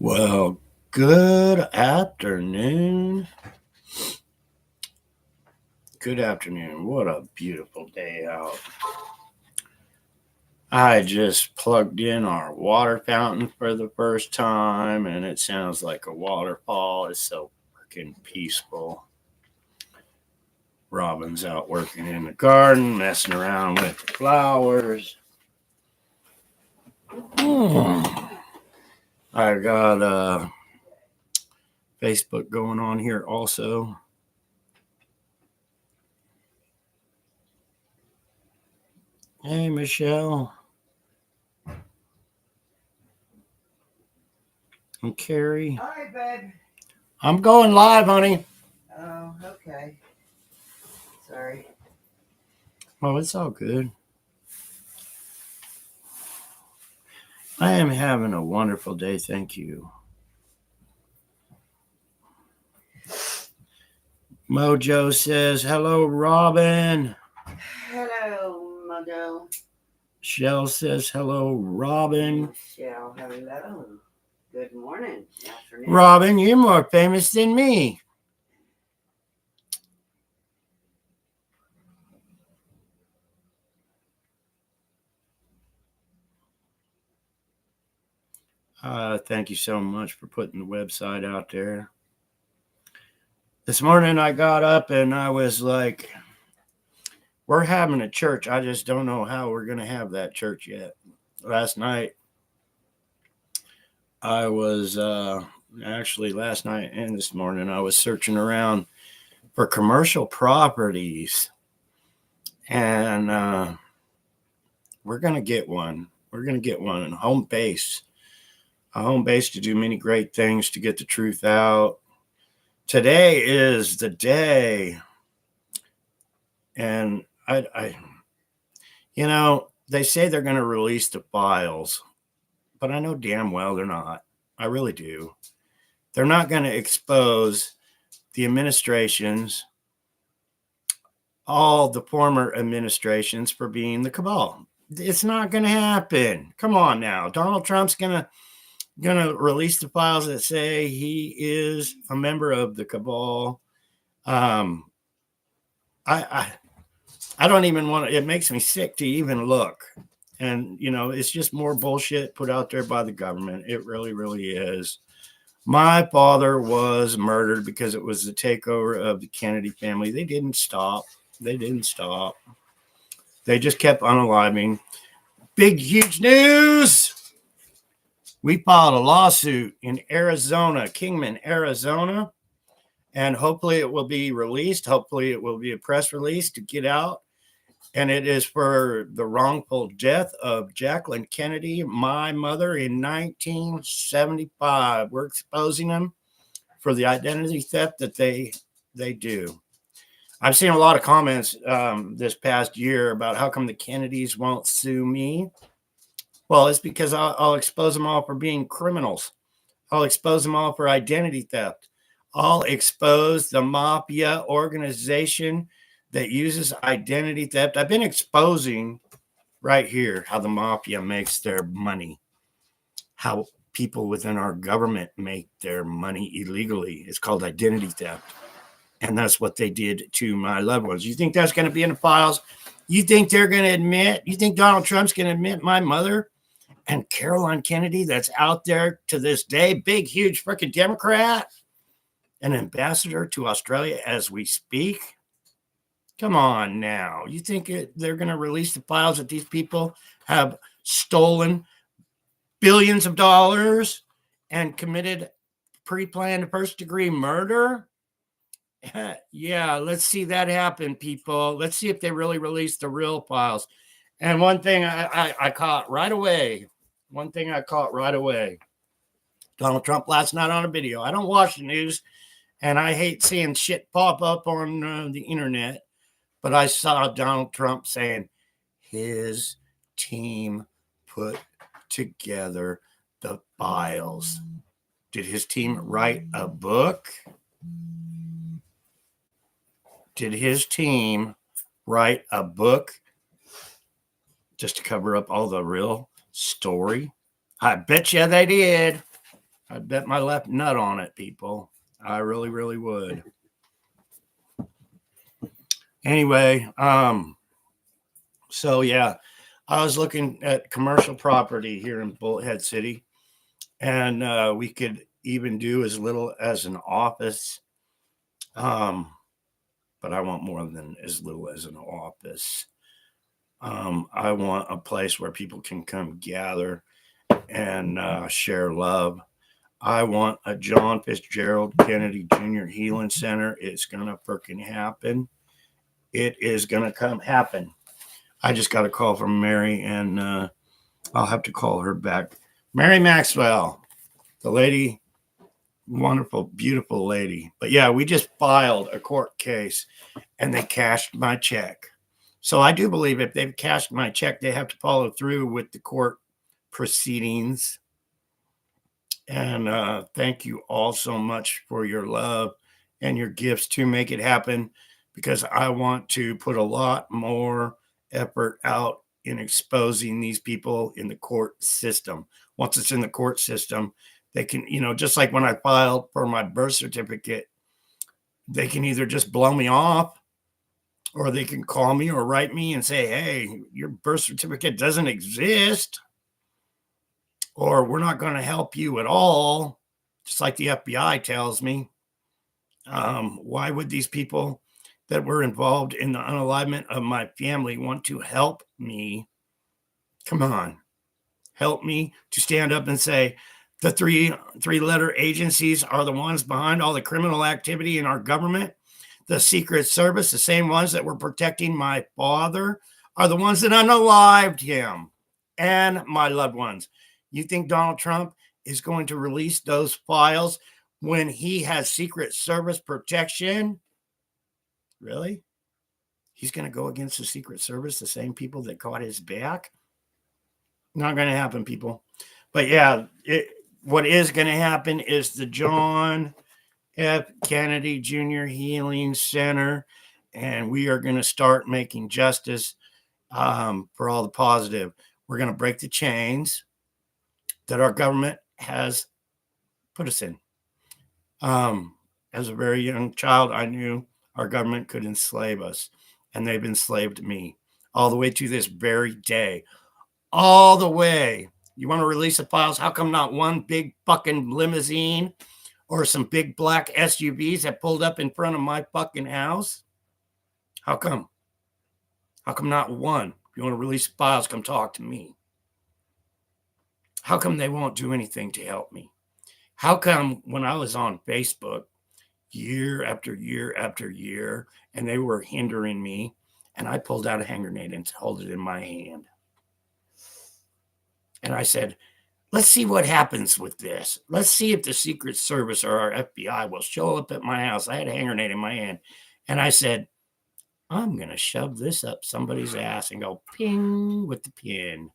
Well, good afternoon. Good afternoon. What a beautiful day out. I just plugged in our water fountain for the first time, and it sounds like a waterfall. It's so freaking peaceful. Robin's out working in the garden, messing around with the flowers. I got Facebook going on here also. Hey, Michelle. And Carrie. Hi, babe. I'm going live, honey. Oh, okay. Sorry. Oh, it's all good. I am having a wonderful day. Thank you. Mojo says, hello, Robin. Hello, Mojo. Shell says, hello, Robin. Michelle, hello. Good morning. Afternoon. Robin, you're more famous than me. Thank you so much for putting the website out there. This morning I got up and I was like, we're having a church. I just don't know how we're going to have that church yet. Last night, I was actually last night and this morning, I was searching around for commercial properties. And we're going to get one. We're going to get one, a home base to do many great things to get the truth out. Today is the day. And I they say they're going to release the files, but I know damn well they're not. I really do. They're not going to expose the administrations, all the former administrations, for being the cabal. It's not going to happen. Come on now. Donald Trump's going to release the files that say he is a member of the cabal. I don't even want to, it makes me sick to even look. And, it's just more bullshit put out there by the government. It really, really is. My father was murdered because it was the takeover of the Kennedy family. They didn't stop. They just kept unaliving. Big, huge news. We filed a lawsuit in Arizona, Kingman, Arizona, and hopefully it will be released. Hopefully it will be a press release to get out. And it is for the wrongful death of Jacqueline Kennedy, my mother, in 1975. We're exposing them for the identity theft that they do. I've seen a lot of comments this past year about how come the Kennedys won't sue me. Well, it's because I'll expose them all for being criminals. I'll expose them all for identity theft. I'll expose the mafia organization that uses identity theft. I've been exposing right here how the mafia makes their money, how people within our government make their money illegally. It's called identity theft. And that's what they did to my loved ones. You think that's going to be in the files? You think they're going to admit? You think Donald Trump's going to admit my mother and Caroline Kennedy, that's out there to this day, big, huge freaking Democrat, an ambassador to Australia as we speak? Come on now. You think they're going to release the files that these people have stolen billions of dollars and committed pre-planned first-degree murder? Yeah, let's see that happen, people. Let's see if they really release the real files. And one thing I caught right away, Donald Trump last night on a video. I don't watch the news, and I hate seeing shit pop up on the internet. But I saw Donald Trump saying his team put together the files. Did his team write a book? Did his team write a book just to cover up all the real story? I bet you they did. I'd bet my left nut on it, people. I really, really would. Anyway, so yeah, I was looking at commercial property here in Bullhead City, and we could even do as little as an office. But I want more than as little as an office. I want a place where people can come gather and share love. I want a John Fitzgerald Kennedy Jr. Healing Center. It's gonna freaking happen. It is gonna come happen. I just got a call from Mary, and I'll have to call her back. Mary Maxwell, the lady, wonderful, beautiful lady. But yeah, we just filed a court case, and they cashed my check. So I do believe if they've cashed my check, they have to follow through with the court proceedings. And thank you all so much for your love and your gifts to make it happen, because I want to put a lot more effort out in exposing these people in the court system. Once it's in the court system, they can, just like when I filed for my birth certificate, they can either just blow me off, or they can call me or write me and say, hey, your birth certificate doesn't exist, or we're not going to help you at all, just like the FBI tells me. Why would these people that were involved in the unalivement of my family want to help me? Come on, help me to stand up and say the three-letter agencies are the ones behind all the criminal activity in our government. The Secret Service, the same ones that were protecting my father, are the ones that unalived him and my loved ones. You think Donald Trump is going to release those files when he has Secret Service protection? Really? He's going to go against the Secret Service, the same people that caught his back? Not going to happen, people. But yeah, what is going to happen is the John F. Kennedy Jr. Healing Center, and we are going to start making justice for all the positive. We're going to break the chains that our government has put us in. As a very young child, I knew our government could enslave us, and they've enslaved me all the way to this very day. All the way. You want to release the files? How come not one big fucking limousine or some big black SUVs that pulled up in front of my fucking house? How come? How come not one? If you want to release files, come talk to me. How come they won't do anything to help me? How come when I was on Facebook year after year after year, and they were hindering me, and I pulled out a hand grenade and held it in my hand, and I said, let's see what happens with this. Let's see if the Secret Service or our FBI will show up at my house. I had a hand grenade in my hand, and I said, I'm going to shove this up somebody's ass and go ping with the pin.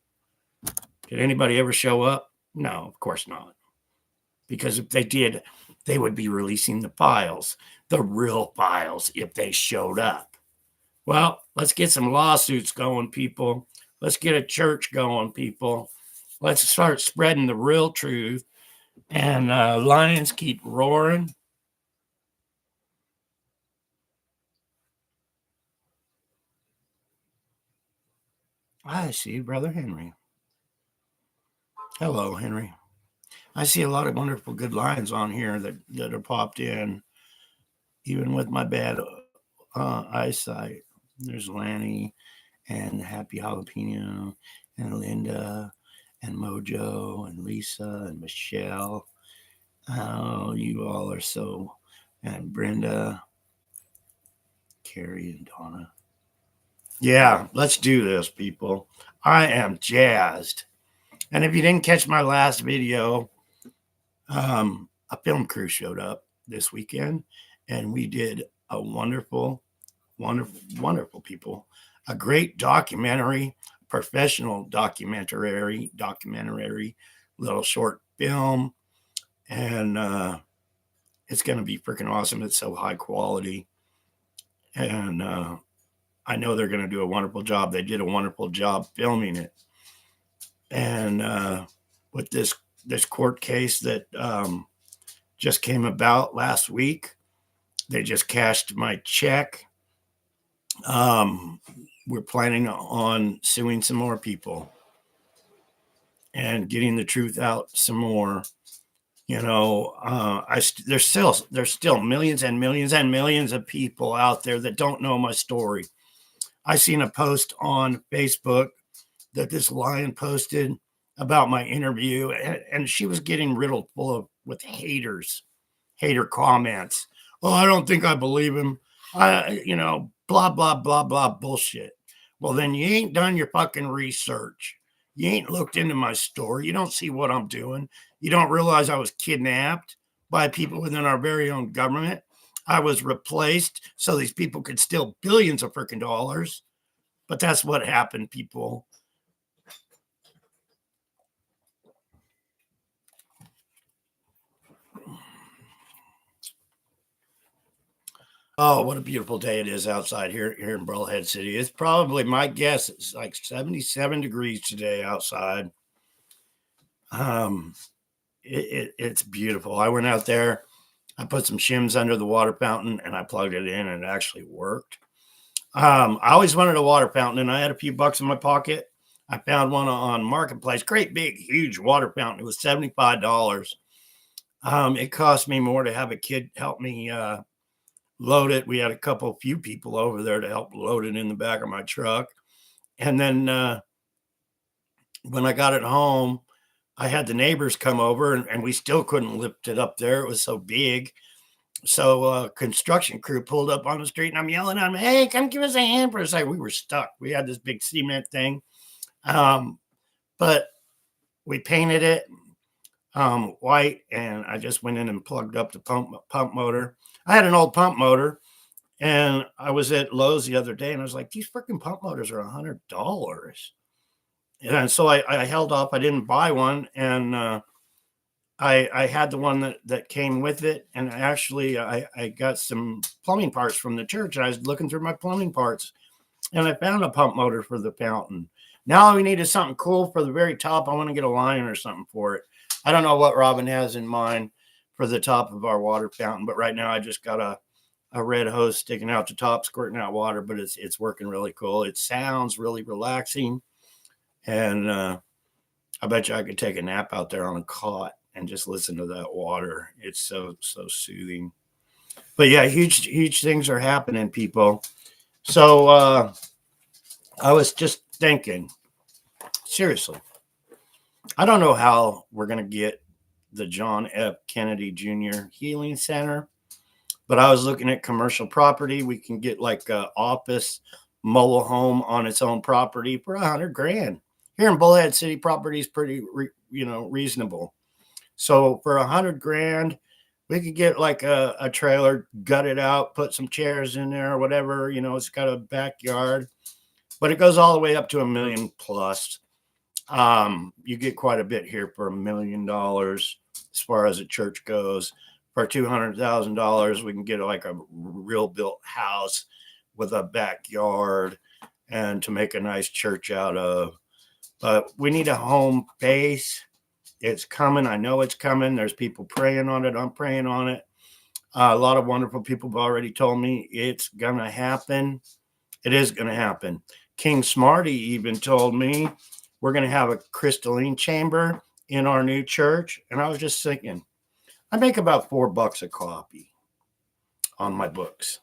Did anybody ever show up? No, of course not. Because if they did, they would be releasing the files, the real files, if they showed up. Well, let's get some lawsuits going, people. Let's get a church going, people. Let's start spreading the real truth. And lions keep roaring. I see Brother Henry. Hello, Henry. I see a lot of wonderful good lions on here that are popped in, even with my bad eyesight. There's Lanny and Happy Jalapeno and Linda and Mojo and Lisa and Michelle. Oh, you all are so, and Brenda, Carrie, and Donna. Yeah, let's do this, people. I am jazzed. And if you didn't catch my last video, a film crew showed up this weekend, and we did a wonderful, wonderful people, a great documentary, professional documentary, little short film, and it's going to be freaking awesome. It's so high quality, and I know they're going to do a wonderful job. They did a wonderful job filming it, and with this this court case that just came about last week. They just cashed my check. We're planning on suing some more people and getting the truth out some more. There's still millions and millions and millions of people out there that don't know my story. I seen a post on Facebook that this lion posted about my interview, and she was getting riddled with hater comments. Oh, I don't think I believe him. Blah blah blah blah bullshit. Well, then you ain't done your fucking research. You ain't looked into my story. You don't see what I'm doing. You don't realize I was kidnapped by people within our very own government. I was replaced so these people could steal billions of freaking dollars. But that's what happened, people. Oh, what a beautiful day it is outside here in Bullhead City. It's probably, my guess, it's like 77 degrees today outside. It's beautiful. I went out there, I put some shims under the water fountain, and I plugged it in, and it actually worked. I always wanted a water fountain, and I had a few bucks in my pocket. I found one on Marketplace, great big, huge water fountain. It was $75. It cost me more to have a kid help me load it. We had a few people over there to help load it in the back of my truck. And then when I got it home, I had the neighbors come over, and we still couldn't lift it up there. It was so big. So a construction crew pulled up on the street, and I'm yelling at them, hey, come give us a hand for a second. We were stuck. We had this big cement thing. But we painted it white, and I just went in and plugged up the pump motor. I had an old pump motor, and I was at Lowe's the other day, and I was like, these freaking pump motors are $100. And so I held off. I didn't buy one, and I had the one that came with it, and actually I got some plumbing parts from the church, and I was looking through my plumbing parts, and I found a pump motor for the fountain. Now we needed something cool for the very top. I want to get a lion or something for it. I don't know what Robin has in mind for the top of our water fountain, but right now I just got a red hose sticking out the top, squirting out water, but it's working really cool. It sounds really relaxing, and I bet you I could take a nap out there on a cot and just listen to that water. It's so soothing. But yeah, huge things are happening, people. So I was just thinking, seriously, I don't know how we're going to get the John F. Kennedy Jr. Healing Center, but I was looking at commercial property. We can get like an office mobile home on its own property for $100,000. Here in Bullhead City, property is pretty, reasonable. So for $100,000, we could get like a trailer, gut it out, put some chairs in there or whatever. It's got a backyard, but it goes all the way up to $1 million plus. You get quite a bit here for $1 million as far as a church goes. For $200,000, we can get like a real built house with a backyard and to make a nice church out of. But we need a home base. It's coming. I know it's coming. There's people praying on it. I'm praying on it. A lot of wonderful people have already told me it's going to happen. It is going to happen. King Smarty even told me we're going to have a crystalline chamber in our new church. And I was just thinking, I make about $4 a copy on my books.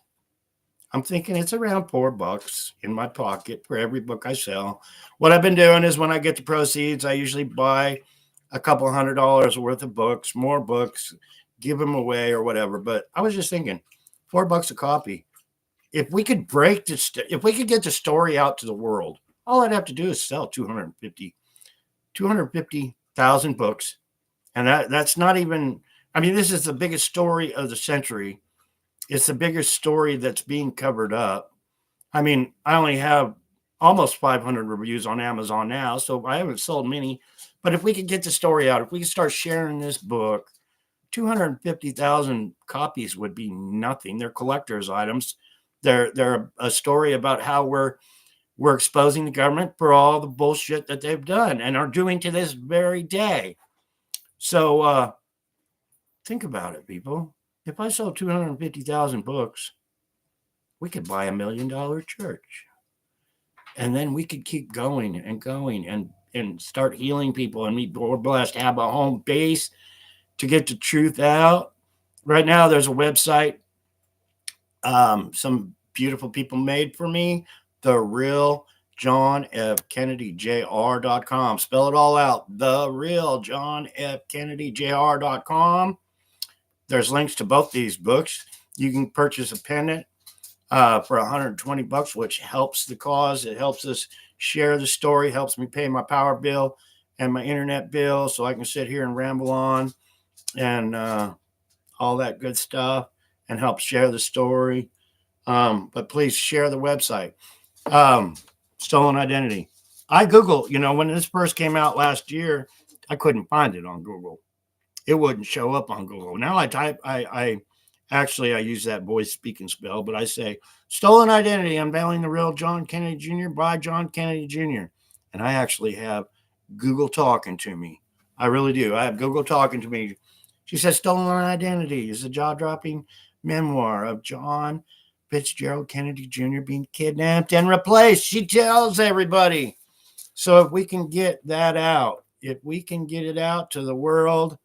I'm thinking it's around $4 in my pocket for every book I sell. What I've been doing is when I get the proceeds, I usually buy a couple $100 worth of books, more books, give them away or whatever. But I was just thinking, $4 a copy. If we could if we could get the story out to the world, all I'd have to do is sell 250,000 books. And that's not even, this is the biggest story of the century. It's the biggest story that's being covered up. I only have almost 500 reviews on Amazon now, so I haven't sold many. But if we could get the story out, if we could start sharing this book, 250,000 copies would be nothing. They're collector's items. They're a story about how we're exposing the government for all the bullshit that they've done and are doing to this very day. So think about it, people. If I sold 250,000 books, we could buy $1 million church. And then we could keep going and going and start healing people. And we're blessed to have a home base to get the truth out. Right now, there's a website some beautiful people made for me, the real John F. Kennedy Jr.com. Spell it all out. The real John F. Kennedy Jr.com. There's links to both these books. You can purchase a pendant for $120, which helps the cause. It helps us share the story, helps me pay my power bill and my internet bill so I can sit here and ramble on and all that good stuff and help share the story. But please share the website. Stolen identity. I Google, when this first came out last year, I couldn't find it on Google. It wouldn't show up on Google. Now I use that voice speaking spell, but I say stolen identity, unveiling the real John Kennedy Jr. by John Kennedy Jr. And I actually have Google talking to me. I really do. I have Google talking to me. She says Stolen Identity is a jaw-dropping memoir of John Fitzgerald Kennedy Jr. being kidnapped and replaced. She tells everybody. So if we can get that out, if we can get it out to the world,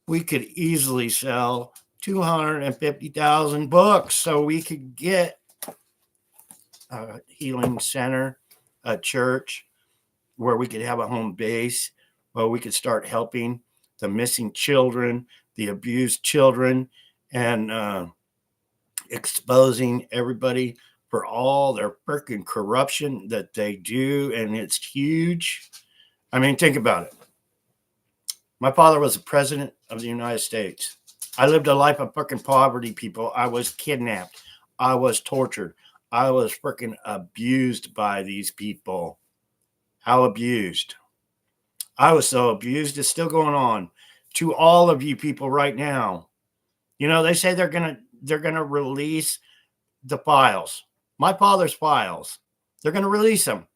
we could easily sell 250,000 books. So we could get a healing center, a church where we could have a home base, where we could start helping the missing children, the abused children, and exposing everybody for all their freaking corruption that they do. And it's huge. I mean, think about it. My father was the president of the United States. I lived a life of freaking poverty, people. I was kidnapped. I was tortured. I was freaking abused by these people. How abused? I was so abused. It's still going on to all of you people right now. They say they're gonna release the files. My father's files. They're gonna release them.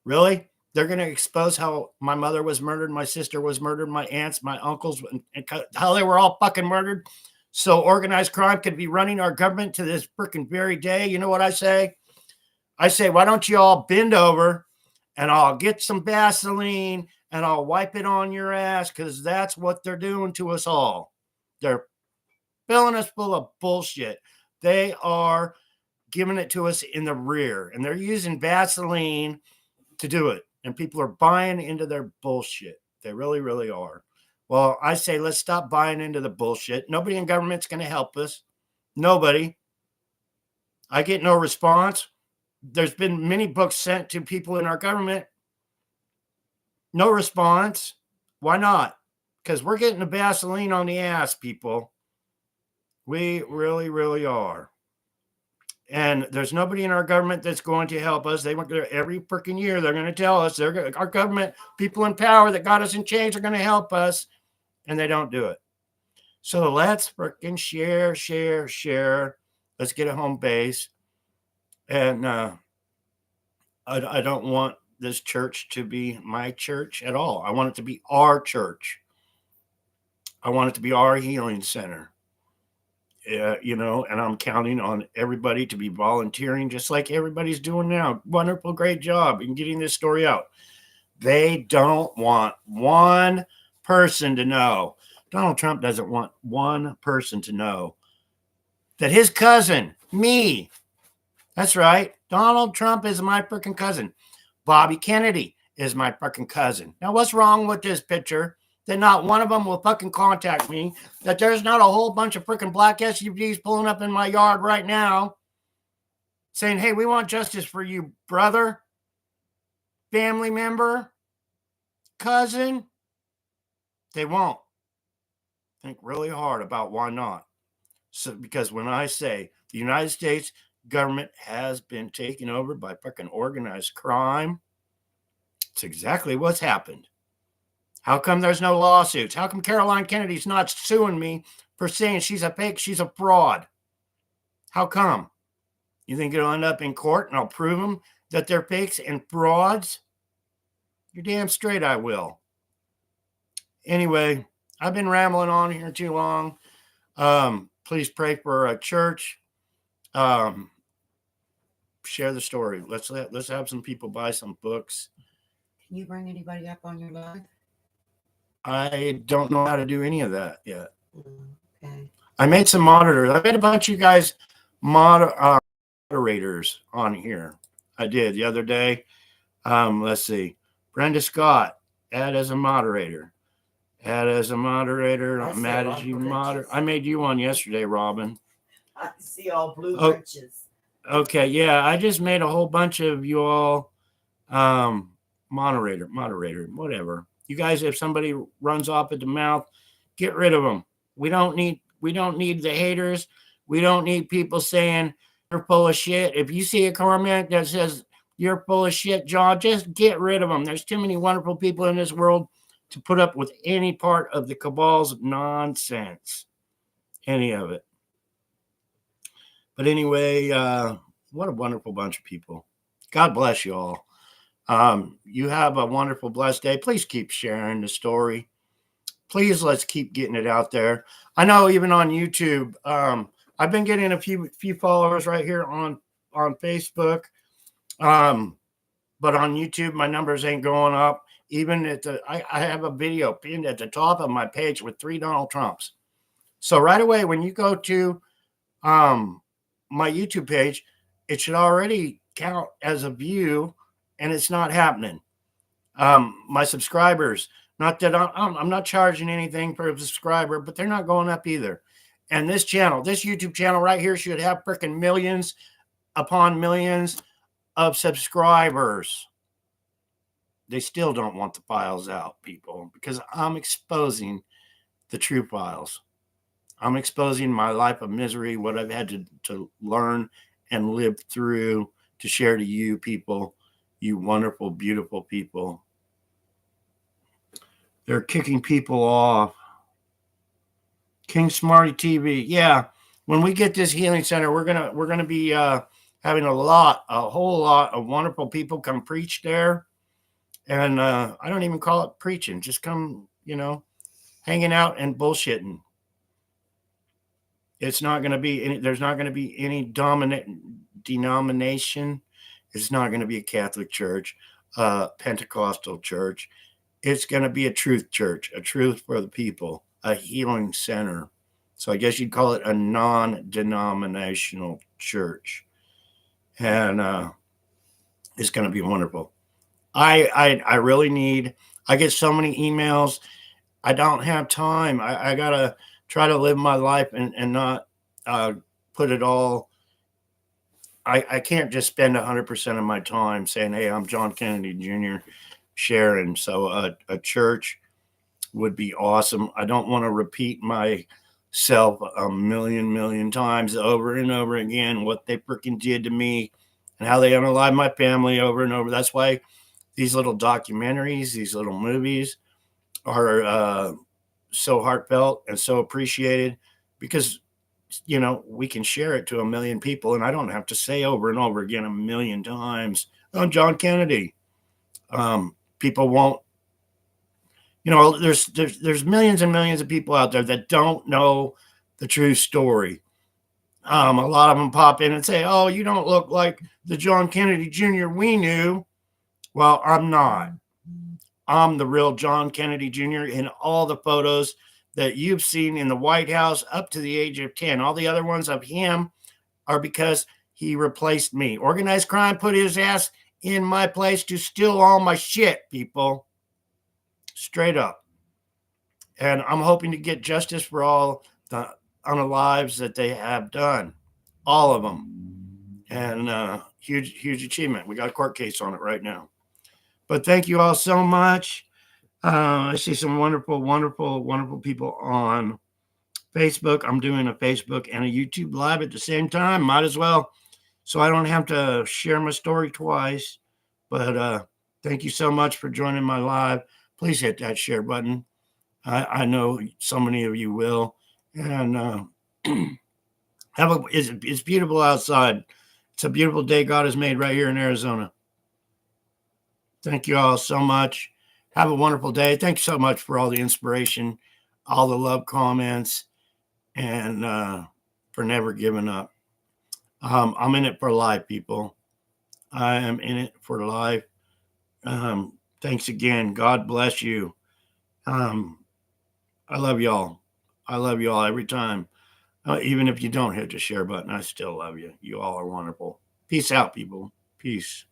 Really? They're going to expose how my mother was murdered, my sister was murdered, my aunts, my uncles, and how they were all fucking murdered. So organized crime could be running our government to this freaking very day. You know what I say? I say, why don't you all bend over and I'll get some Vaseline and I'll wipe it on your ass, because that's what they're doing to us all. They're filling us full of bullshit. They are giving it to us in the rear, and they're using Vaseline to do it. And people are buying into their bullshit. They really, really are. Well, I say, let's stop buying into the bullshit. Nobody in government's going to help us. Nobody. I get no response. There's been many books sent to people in our government. No response. Why not? Because we're getting the Vaseline on the ass, people. We really, really are. And there's nobody in our government that's going to help us. They want every freaking year. They're going to tell us our government, people in power that got us in chains, are going to help us, and they don't do it. So let's freaking share. Let's get a home base. And I don't want this church to be my church at all. I want it to be our church. I want it to be our healing center. And I'm counting on everybody to be volunteering, just like everybody's doing now. Wonderful, great job in getting this story out. They don't want one person to know. Donald Trump doesn't want one person to know that his cousin, me, that's right, Donald Trump is my freaking cousin. Bobby Kennedy is my freaking cousin. Now, what's wrong with this picture? That not one of them will fucking contact me, that there's not a whole bunch of freaking black SUVs pulling up in my yard right now saying, hey, we want justice for you, brother, family member, cousin. They won't. Think really hard about why not. So, because when I say the United States government has been taken over by fucking organized crime, it's exactly what's happened. How come there's no lawsuits? How come Caroline Kennedy's not suing me for saying she's a fake, she's a fraud? How come? You think it'll end up in court and I'll prove them that they're fakes and frauds? You're damn straight I will. Anyway, I've been rambling on here too long. Please pray for a church. Share the story. Let's have some people buy some books. Can you bring anybody up on your live? I don't know how to do any of that yet. Okay. I made some moderators. I made a bunch of you guys moderators on here. I did the other day. Let's see. Brenda Scott, add as a moderator. Add as a moderator. I'm add as you moderator. I made you one yesterday, Robin. I see all blue wrenches. Okay, yeah. I just made a whole bunch of you all moderator, whatever. You guys, if somebody runs off at the mouth, get rid of them. We don't need the haters. We don't need people saying you're full of shit. If you see a comment that says you're full of shit, John, just get rid of them. There's too many wonderful people in this world to put up with any part of the cabal's nonsense. Any of it. But anyway, what a wonderful bunch of people. God bless you all. You have a wonderful, blessed day. Please keep sharing the story. Please, let's keep getting it out there. I know even on YouTube, I've been getting a few followers right here on Facebook. But on YouTube, my numbers ain't going up. Even at I have a video pinned at the top of my page with 3 Donald Trumps. So right away, when you go to my YouTube page, it should already count as a view, and it's not happening. My subscribers, not that I'm not charging anything for a subscriber, but they're not going up either. And this channel, this YouTube channel right here should have freaking millions upon millions of subscribers. They still don't want the files out, people, because I'm exposing the true files. I'm exposing my life of misery, what I've had to learn and live through to share to you people, you wonderful, beautiful people. They're kicking people off. King Smarty TV. Yeah. When we get this healing center, we're gonna be having a whole lot of wonderful people come preach there. And I don't even call it preaching, just come, hanging out and bullshitting. It's not going to be there's not going to be any dominant denomination. It's not going to be a Catholic church, Pentecostal church. It's going to be a truth church, a truth for the people, a healing center. So I guess you'd call it a non-denominational church. And it's going to be wonderful. I really need, I get so many emails. I don't have time. I got to try to live my life and not put it all. I can't just spend 100% of my time saying, hey, I'm John Kennedy Jr. sharing. So a church would be awesome. I don't want to repeat myself a million times over and over again, what they freaking did to me and how they unalived my family over and over. That's why these little documentaries, these little movies are so heartfelt and so appreciated, because we can share it to a million people, and I don't have to say over and over again a million times, I'm John Kennedy. People won't, there's millions and millions of people out there that don't know the true story. A lot of them pop in and say, oh, you don't look like the John Kennedy Jr. we knew. Well, I'm not. I'm the real John Kennedy Jr. in all the photos that you've seen in the White House up to the age of 10. All the other ones of him are because he replaced me. Organized crime put his ass in my place to steal all my shit, people. Straight up. And I'm hoping to get justice for all the unalives that they have done. All of them. And huge achievement. We got a court case on it right now. But thank you all so much. I see some wonderful people on Facebook. I'm doing a Facebook and a YouTube live at the same time. Might as well, so I don't have to share my story twice. But thank you so much for joining my live. Please hit that share button. I know so many of you will. And it's beautiful outside. It's a beautiful day God has made right here in Arizona. Thank you all so much. Have a wonderful day. Thanks so much for all the inspiration, all the love comments, and for never giving up. I'm in it for life, people. I am in it for life. Thanks again. God bless you. I love y'all. I love you all every time. Even if you don't hit the share button, I still love you. You all are wonderful. Peace out, people. Peace.